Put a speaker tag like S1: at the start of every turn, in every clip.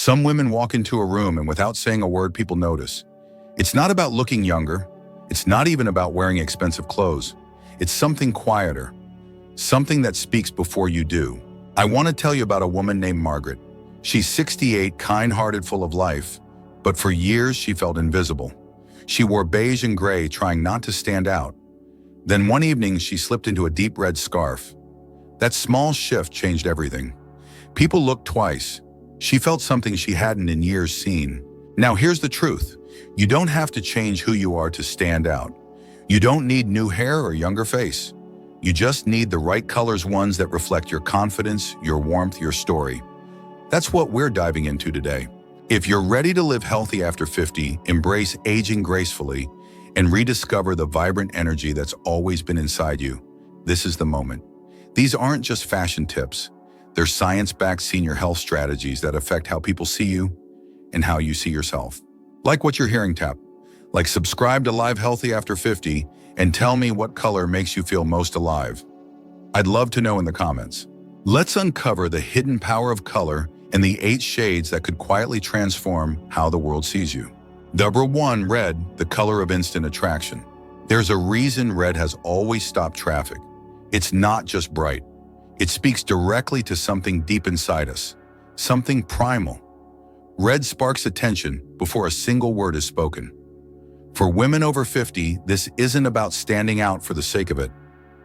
S1: Some women walk into a room and without saying a word, people notice. It's not about looking younger. It's not even about wearing expensive clothes. It's something quieter, something that speaks before you do. I want to tell you about a woman named Margaret. She's 68, kind-hearted, full of life, but for years she felt invisible. She wore beige and gray, trying not to stand out. Then one evening she slipped into a deep red scarf. That small shift changed everything. People looked twice. She felt something she hadn't in years seen. Now here's the truth. You don't have to change who you are to stand out. You don't need new hair or younger face. You just need the right colors, ones that reflect your confidence, your warmth, your story. That's what we're diving into today. If you're ready to live healthy after 50, embrace aging gracefully, and rediscover the vibrant energy that's always been inside you, this is the moment. These aren't just fashion tips. They're science-backed senior health strategies that affect how people see you and how you see yourself. Like what you're hearing, tap. Like subscribe to Live Healthy After 50 and tell me what color makes you feel most alive. I'd love to know in the comments. Let's uncover the hidden power of color and the 8 shades that could quietly transform how the world sees you. Number 1, red, the color of instant attraction. There's a reason red has always stopped traffic. It's not just bright. It speaks directly to something deep inside us, something primal. Red sparks attention before a single word is spoken. For women over 50, this isn't about standing out for the sake of it.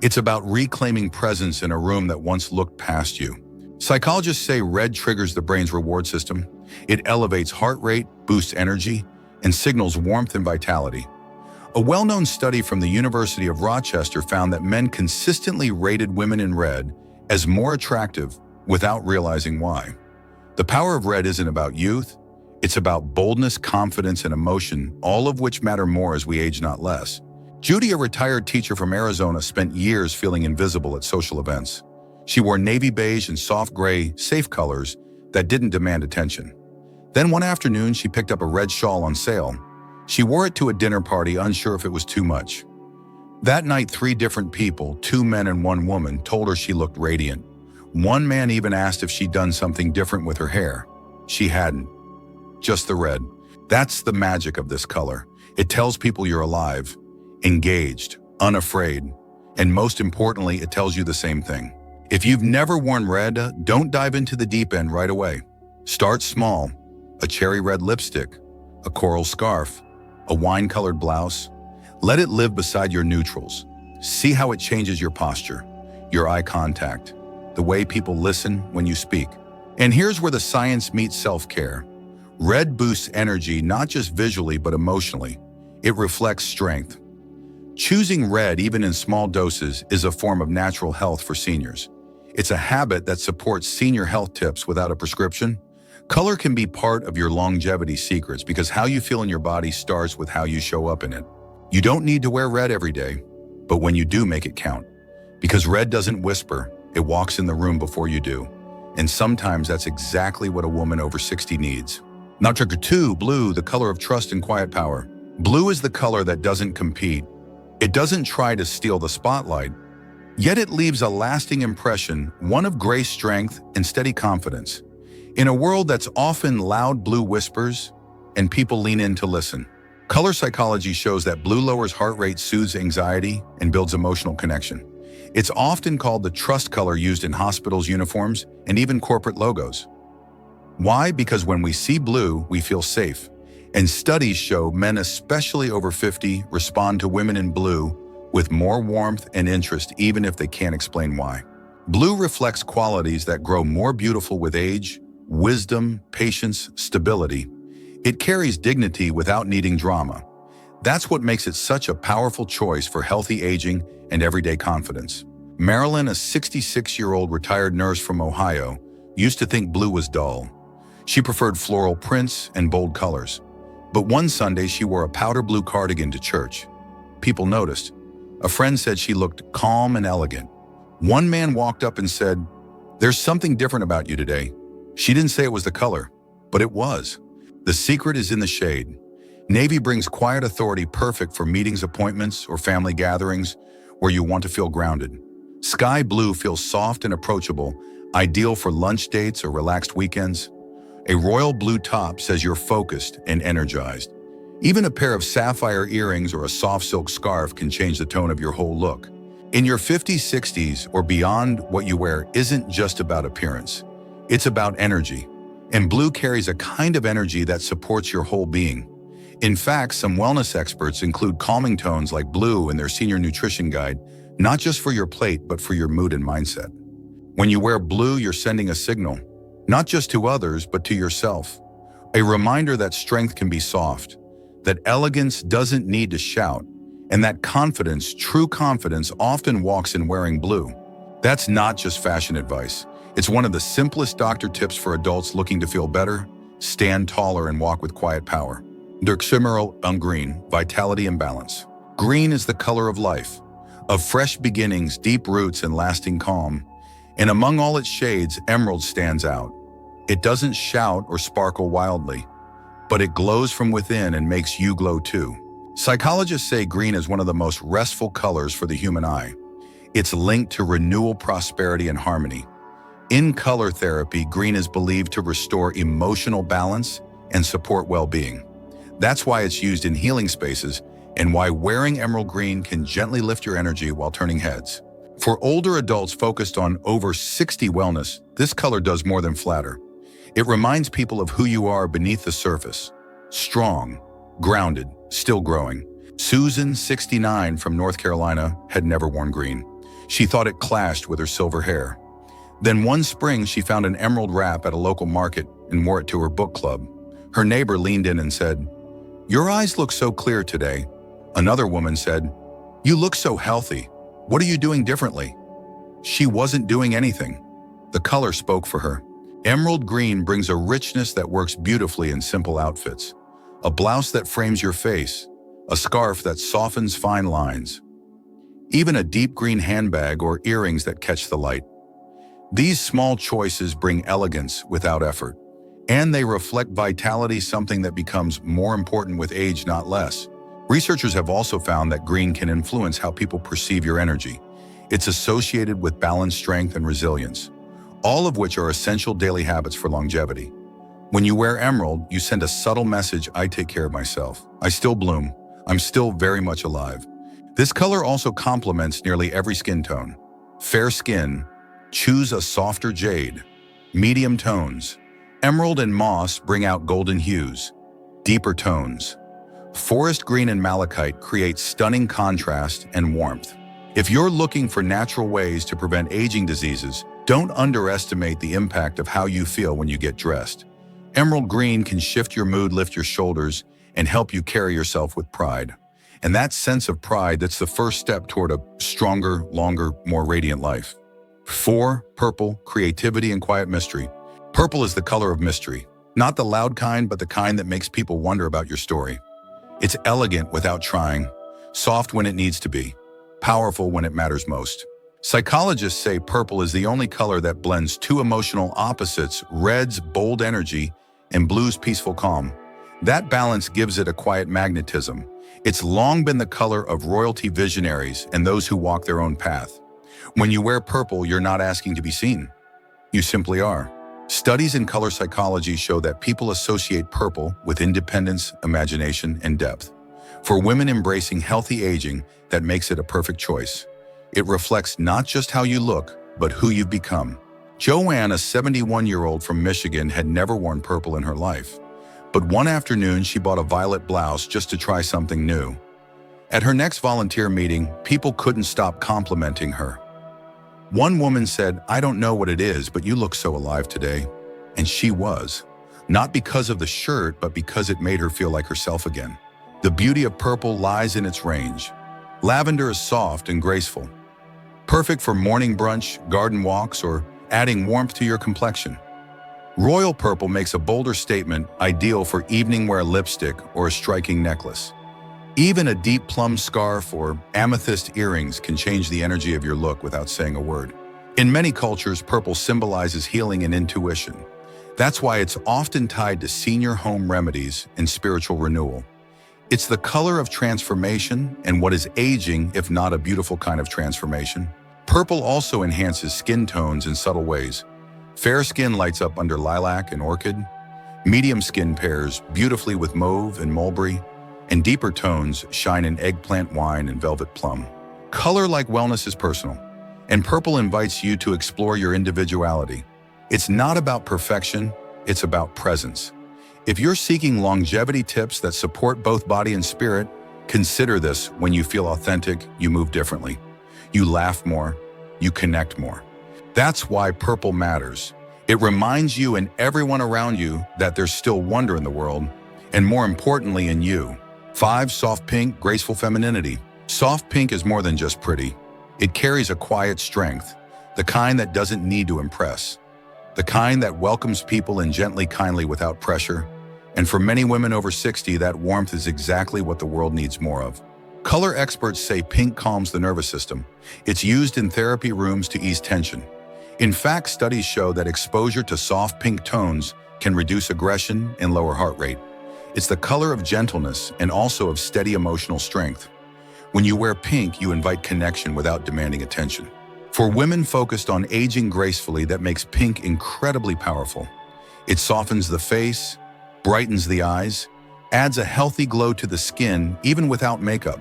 S1: It's about reclaiming presence in a room that once looked past you. Psychologists say red triggers the brain's reward system. It elevates heart rate, boosts energy, and signals warmth and vitality. A well-known study from the University of Rochester found that men consistently rated women in red as more attractive without realizing why. The power of red isn't about youth. It's about boldness, confidence, and emotion, all of which matter more as we age, not less. Judy, a retired teacher from Arizona, spent years feeling invisible at social events. She wore navy beige and soft gray, safe colors that didn't demand attention. Then one afternoon, she picked up a red shawl on sale. She wore it to a dinner party, unsure if it was too much. That night, 3 different people, 2 men and 1 woman, told her she looked radiant. One man even asked if she'd done something different with her hair. She hadn't. Just the red. That's the magic of this color. It tells people you're alive, engaged, unafraid, and most importantly, it tells you the same thing. If you've never worn red, don't dive into the deep end right away. Start small. A cherry red lipstick, a coral scarf, a wine-colored blouse. Let it live beside your neutrals. See how it changes your posture, your eye contact, the way people listen when you speak. And here's where the science meets self-care. Red boosts energy not just visually but emotionally. It reflects strength. Choosing red, even in small doses, is a form of natural health for seniors. It's a habit that supports senior health tips without a prescription. Color can be part of your longevity secrets because how you feel in your body starts with how you show up in it. You don't need to wear red every day, but when you do, make it count. Because red doesn't whisper, it walks in the room before you do. And sometimes that's exactly what a woman over 60 needs. Now trigger 2, blue, the color of trust and quiet power. Blue is the color that doesn't compete. It doesn't try to steal the spotlight, yet it leaves a lasting impression, one of grace, strength, and steady confidence. In a world that's often loud, blue whispers, and people lean in to listen. Color psychology shows that blue lowers heart rate, soothes anxiety, and builds emotional connection. It's often called the trust color used in hospitals' uniforms and even corporate logos. Why? Because when we see blue, we feel safe. And studies show men, especially over 50, respond to women in blue with more warmth and interest, even if they can't explain why. Blue reflects qualities that grow more beautiful with age: wisdom, patience, stability. It carries dignity without needing drama. That's what makes it such a powerful choice for healthy aging and everyday confidence. Marilyn, a 66-year-old retired nurse from Ohio, used to think blue was dull. She preferred floral prints and bold colors. But one Sunday, she wore a powder blue cardigan to church. People noticed. A friend said she looked calm and elegant. One man walked up and said, "There's something different about you today." She didn't say it was the color, but it was. The secret is in the shade. Navy brings quiet authority, perfect for meetings, appointments, or family gatherings where you want to feel grounded. Sky blue feels soft and approachable, ideal for lunch dates or relaxed weekends. A royal blue top says you're focused and energized. Even a pair of sapphire earrings or a soft silk scarf can change the tone of your whole look. In your 50s, 60s, or beyond, what you wear isn't just about appearance. It's about energy. And blue carries a kind of energy that supports your whole being. In fact, some wellness experts include calming tones like blue in their senior nutrition guide, not just for your plate, but for your mood and mindset. When you wear blue, you're sending a signal, not just to others, but to yourself. A reminder that strength can be soft, that elegance doesn't need to shout, and that confidence, true confidence, often walks in wearing blue. That's not just fashion advice. It's one of the simplest doctor tips for adults looking to feel better, stand taller, and walk with quiet power. Graceful green, vitality and balance. Green is the color of life, of fresh beginnings, deep roots, and lasting calm. And among all its shades, emerald stands out. It doesn't shout or sparkle wildly, but it glows from within and makes you glow too. Psychologists say green is one of the most restful colors for the human eye. It's linked to renewal, prosperity, and harmony. In color therapy, green is believed to restore emotional balance and support well-being. That's why it's used in healing spaces and why wearing emerald green can gently lift your energy while turning heads. For older adults focused on over 60 wellness, this color does more than flatter. It reminds people of who you are beneath the surface. Strong, grounded, still growing. Susan, 69, from North Carolina, had never worn green. She thought it clashed with her silver hair. Then one spring, she found an emerald wrap at a local market and wore it to her book club. Her neighbor leaned in and said, "Your eyes look so clear today." Another woman said, "You look so healthy. What are you doing differently?" She wasn't doing anything. The color spoke for her. Emerald green brings a richness that works beautifully in simple outfits. A blouse that frames your face, a scarf that softens fine lines, even a deep green handbag or earrings that catch the light. These small choices bring elegance without effort, and they reflect vitality, something that becomes more important with age, not less. Researchers have also found that green can influence how people perceive your energy. It's associated with balance, strength, and resilience, all of which are essential daily habits for longevity. When you wear emerald, you send a subtle message: I take care of myself. I still bloom. I'm still very much alive. This color also complements nearly every skin tone. Fair skin, choose a softer jade. Medium tones, emerald and moss bring out golden hues. Deeper tones, forest green and malachite create stunning contrast and warmth. If you're looking for natural ways to prevent aging diseases, don't underestimate the impact of how you feel when you get dressed. Emerald green can shift your mood, lift your shoulders, and help you carry yourself with pride. And that sense of pride, that's the first step toward a stronger, longer, more radiant life. 4. Purple, creativity and quiet mystery. Purple is the color of mystery. Not the loud kind, but the kind that makes people wonder about your story. It's elegant without trying, soft when it needs to be, powerful when it matters most. Psychologists say purple is the only color that blends two emotional opposites: red's bold energy and blue's peaceful calm. That balance gives it a quiet magnetism. It's long been the color of royalty, visionaries, and those who walk their own path. When you wear purple, you're not asking to be seen. You simply are. Studies in color psychology show that people associate purple with independence, imagination, and depth. For women embracing healthy aging, that makes it a perfect choice. It reflects not just how you look, but who you've become. Joanne, a 71-year-old from Michigan, had never worn purple in her life. But one afternoon, she bought a violet blouse just to try something new. At her next volunteer meeting, people couldn't stop complimenting her. One woman said, "I don't know what it is, but you look so alive today." And she was. Not because of the shirt, but because it made her feel like herself again. The beauty of purple lies in its range. Lavender is soft and graceful, perfect for morning brunch, garden walks, or adding warmth to your complexion. Royal purple makes a bolder statement, ideal for evening wear, lipstick, or a striking necklace. Even a deep plum scarf or amethyst earrings can change the energy of your look without saying a word. In many cultures, purple symbolizes healing and intuition. That's why it's often tied to senior home remedies and spiritual renewal. It's the color of transformation, and what is aging if not a beautiful kind of transformation? Purple also enhances skin tones in subtle ways. Fair skin lights up under lilac and orchid. Medium skin pairs beautifully with mauve and mulberry, and deeper tones shine in eggplant wine and velvet plum. Color like wellness is personal, and purple invites you to explore your individuality. It's not about perfection, it's about presence. If you're seeking longevity tips that support both body and spirit, consider this. When you feel authentic, you move differently. You laugh more, you connect more. That's why purple matters. It reminds you and everyone around you that there's still wonder in the world, and more importantly in you. 5. Soft pink, graceful femininity. Soft pink is more than just pretty. It carries a quiet strength, the kind that doesn't need to impress, the kind that welcomes people in gently, kindly without pressure. And for many women over 60, that warmth is exactly what the world needs more of. Color experts say pink calms the nervous system. It's used in therapy rooms to ease tension. In fact, studies show that exposure to soft pink tones can reduce aggression and lower heart rate. It's the color of gentleness and also of steady emotional strength. When you wear pink, you invite connection without demanding attention. For women focused on aging gracefully, that makes pink incredibly powerful. It softens the face, brightens the eyes, adds a healthy glow to the skin even without makeup,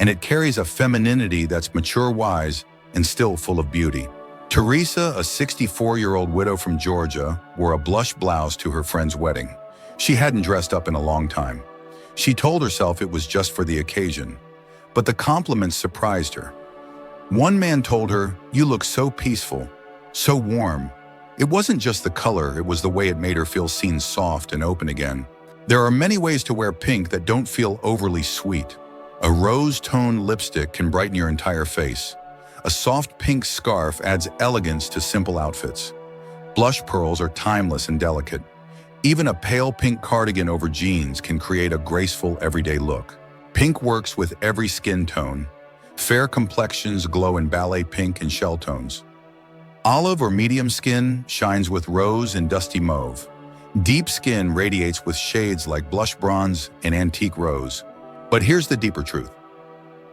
S1: and it carries a femininity that's mature, wise, and still full of beauty. Teresa, a 64-year-old widow from Georgia, wore a blush blouse to her friend's wedding. She hadn't dressed up in a long time. She told herself it was just for the occasion, but the compliments surprised her. One man told her, "You look so peaceful, so warm." It wasn't just the color, it was the way it made her feel seen, soft and open again. There are many ways to wear pink that don't feel overly sweet. A rose-toned lipstick can brighten your entire face. A soft pink scarf adds elegance to simple outfits. Blush pearls are timeless and delicate. Even a pale pink cardigan over jeans can create a graceful, everyday look. Pink works with every skin tone. Fair complexions glow in ballet pink and shell tones. Olive or medium skin shines with rose and dusty mauve. Deep skin radiates with shades like blush bronze and antique rose. But here's the deeper truth.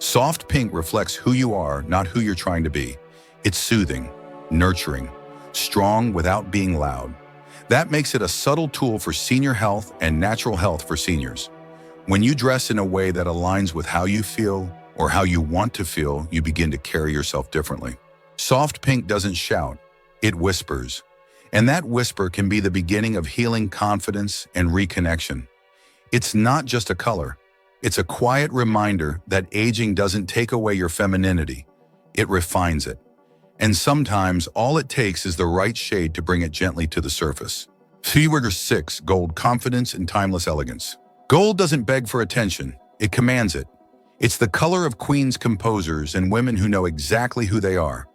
S1: Soft pink reflects who you are, not who you're trying to be. It's soothing, nurturing, strong without being loud. That makes it a subtle tool for senior health and natural health for seniors. When you dress in a way that aligns with how you feel or how you want to feel, you begin to carry yourself differently. Soft pink doesn't shout, it whispers. And that whisper can be the beginning of healing, confidence, and reconnection. It's not just a color. It's a quiet reminder that aging doesn't take away your femininity. It refines it. And sometimes all it takes is the right shade to bring it gently to the surface. 6. Gold, confidence and timeless elegance. Gold doesn't beg for attention. It commands it. It's the color of queens, composers, and women who know exactly who they are.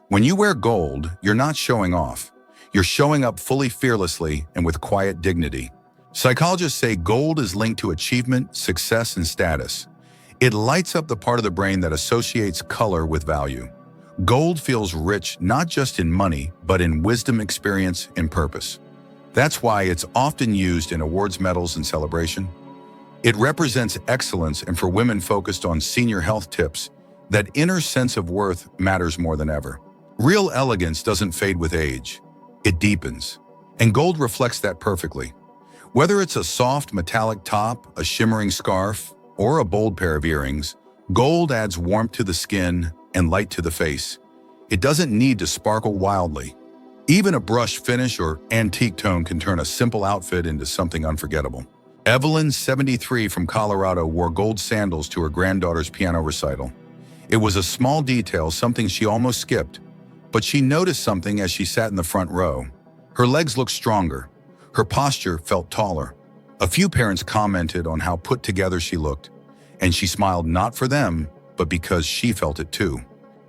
S1: When you wear gold, you're not showing off. You're showing up fully, fearlessly, and with quiet dignity. Psychologists say gold is linked to achievement, success, and status. It lights up the part of the brain that associates color with value. Gold feels rich not just in money, but in wisdom, experience, and purpose. That's why it's often used in awards, medals, and celebration. It represents excellence, and for women focused on senior health tips, that inner sense of worth matters more than ever. Real elegance doesn't fade with age. It deepens. And gold reflects that perfectly. Whether it's a soft metallic top, a shimmering scarf, or a bold pair of earrings, gold adds warmth to the skin and light to the face. It doesn't need to sparkle wildly. Even a brushed finish or antique tone can turn a simple outfit into something unforgettable. Evelyn, 73, from Colorado, wore gold sandals to her granddaughter's piano recital. It was a small detail, something she almost skipped, but she noticed something as she sat in the front row. Her legs looked stronger. Her posture felt taller. A few parents commented on how put together she looked, and she smiled not for them, but because she felt it too.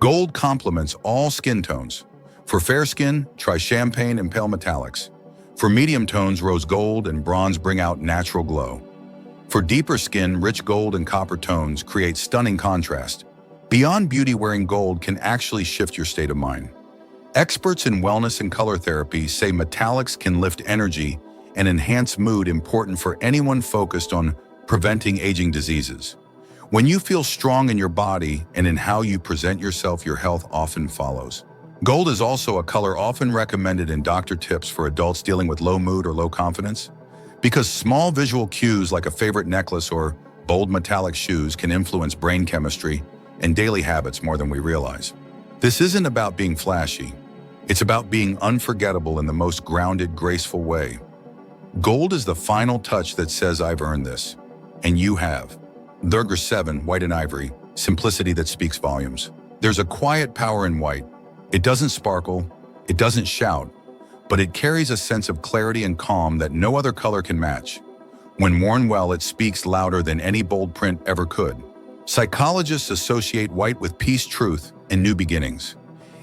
S1: Gold complements all skin tones. For fair skin, try champagne and pale metallics. For medium tones, rose gold and bronze bring out natural glow. For deeper skin, rich gold and copper tones create stunning contrast. Beyond beauty, wearing gold can actually shift your state of mind. Experts in wellness and color therapy say metallics can lift energy and enhance mood, important for anyone focused on preventing aging diseases. When you feel strong in your body and in how you present yourself, your health often follows. Gold is also a color often recommended in doctor tips for adults dealing with low mood or low confidence. Because small visual cues like a favorite necklace or bold metallic shoes can influence brain chemistry and daily habits more than we realize. This isn't about being flashy. It's about being unforgettable in the most grounded, graceful way. Gold is the final touch that says, I've earned this. And you have. They're 7, white and ivory, simplicity that speaks volumes. There's a quiet power in white. It doesn't sparkle, it doesn't shout, but it carries a sense of clarity and calm that no other color can match. When worn well, it speaks louder than any bold print ever could. Psychologists associate white with peace, truth, and new beginnings.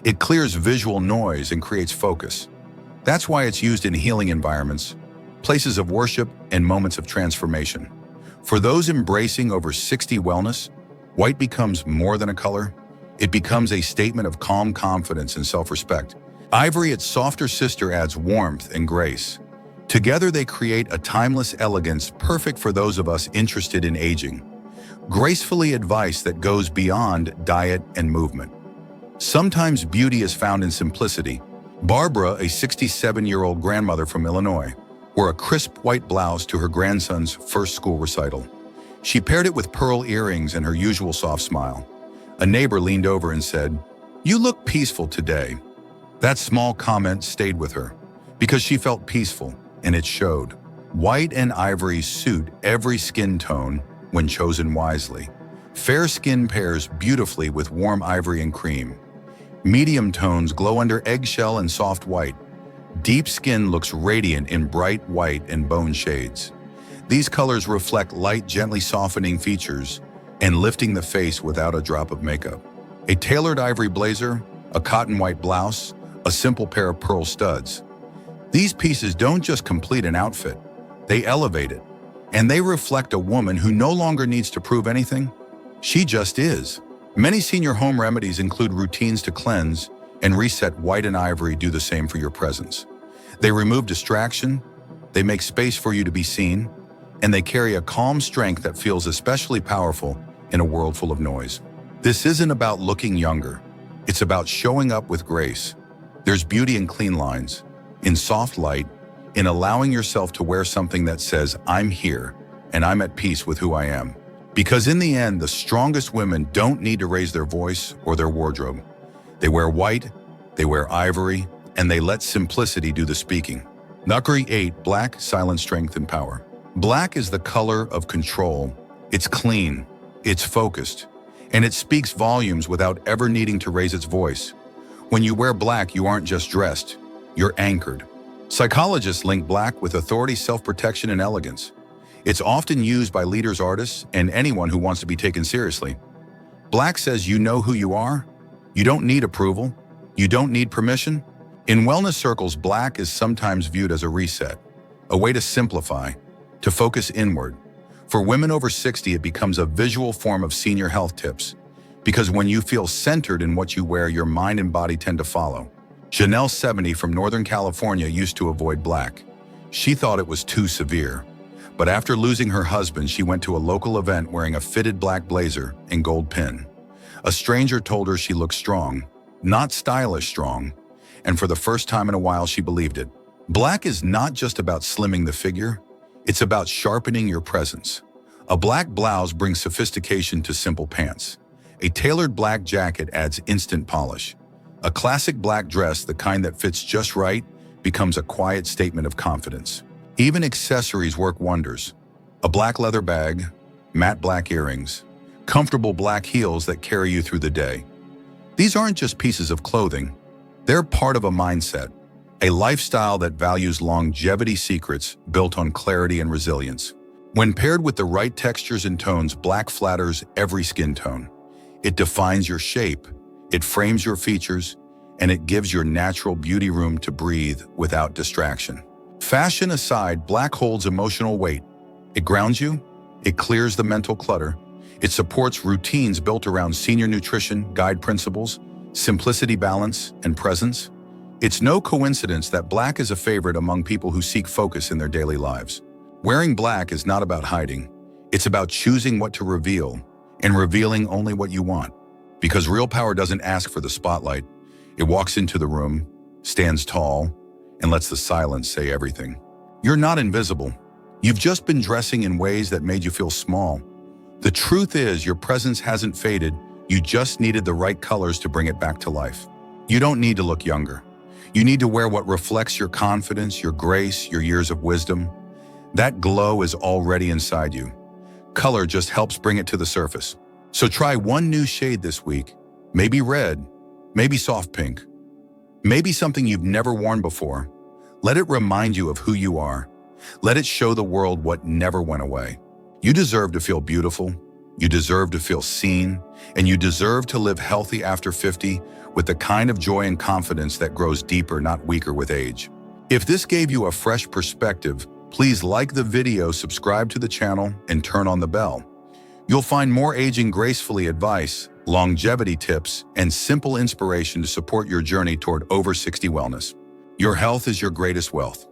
S1: It clears visual noise and creates focus. That's why it's used in healing environments, places of worship, and moments of transformation. For those embracing over 60 wellness, white becomes more than a color. It becomes a statement of calm confidence and self-respect. Ivory, its softer sister, adds warmth and grace. Together they create a timeless elegance perfect for those of us interested in aging. Gracefully advice that goes beyond diet and movement. Sometimes beauty is found in simplicity. Barbara, a 67-year-old grandmother from Illinois, wore a crisp white blouse to her grandson's first school recital. She paired it with pearl earrings and her usual soft smile. A neighbor leaned over and said, "You look peaceful today." That small comment stayed with her because she felt peaceful, and it showed. White and ivory suit every skin tone when chosen wisely. Fair skin pairs beautifully with warm ivory and cream. Medium tones glow under eggshell and soft white. Deep skin looks radiant in bright white and bone shades. These colors reflect light, gently softening features and lifting the face without a drop of makeup. A tailored ivory blazer, a cotton white blouse, a simple pair of pearl studs. These pieces don't just complete an outfit, they elevate it. And they reflect a woman who no longer needs to prove anything. She just is. Many senior home remedies include routines to cleanse and reset. White and ivory do the same for your presence. They remove distraction, they make space for you to be seen, and they carry a calm strength that feels especially powerful in a world full of noise. This isn't about looking younger. It's about showing up with grace. There's beauty in clean lines, in soft light, in allowing yourself to wear something that says, I'm here, and I'm at peace with who I am. Because in the end, the strongest women don't need to raise their voice or their wardrobe. They wear white, they wear ivory, and they let simplicity do the speaking. Number 8, black, silent strength and power. Black is the color of control. It's clean, it's focused, and it speaks volumes without ever needing to raise its voice. When you wear black, you aren't just dressed, you're anchored. Psychologists link black with authority, self-protection, and elegance. It's often used by leaders, artists, and anyone who wants to be taken seriously. Black says you know who you are. You don't need approval. You don't need permission. In wellness circles, black is sometimes viewed as a reset, a way to simplify, to focus inward. For women over 60, it becomes a visual form of senior health tips, because when you feel centered in what you wear, your mind and body tend to follow. Janelle, 70, from Northern California, used to avoid black. She thought it was too severe. But after losing her husband, she went to a local event wearing a fitted black blazer and gold pin. A stranger told her she looked strong, not stylish strong, and for the first time in a while, she believed it. Black is not just about slimming the figure, it's about sharpening your presence. A black blouse brings sophistication to simple pants. A tailored black jacket adds instant polish. A classic black dress, the kind that fits just right, becomes a quiet statement of confidence. Even accessories work wonders. A black leather bag, matte black earrings, comfortable black heels that carry you through the day. These aren't just pieces of clothing. They're part of a mindset, a lifestyle that values longevity, secrets built on clarity and resilience. When paired with the right textures and tones, black flatters every skin tone. It defines your shape, it frames your features, and it gives your natural beauty room to breathe without distraction. Fashion aside, black holds emotional weight. It grounds you, it clears the mental clutter, it supports routines built around senior nutrition, guide principles, simplicity, balance, and presence. It's no coincidence that black is a favorite among people who seek focus in their daily lives. Wearing black is not about hiding. It's about choosing what to reveal and revealing only what you want. Because real power doesn't ask for the spotlight. It walks into the room, stands tall, and lets the silence say everything. You're not invisible. You've just been dressing in ways that made you feel small. The truth is, your presence hasn't faded. You just needed the right colors to bring it back to life. You don't need to look younger. You need to wear what reflects your confidence, your grace, your years of wisdom. That glow is already inside you. Color just helps bring it to the surface. So try one new shade this week. Maybe red, maybe soft pink, maybe something you've never worn before. Let it remind you of who you are. Let it show the world what never went away. You deserve to feel beautiful. You deserve to feel seen, and you deserve to live healthy after 50 with the kind of joy and confidence that grows deeper, not weaker with age. If this gave you a fresh perspective, please like the video, subscribe to the channel, and turn on the bell. You'll find more aging gracefully advice, longevity tips, and simple inspiration to support your journey toward over 60 wellness. Your health is your greatest wealth.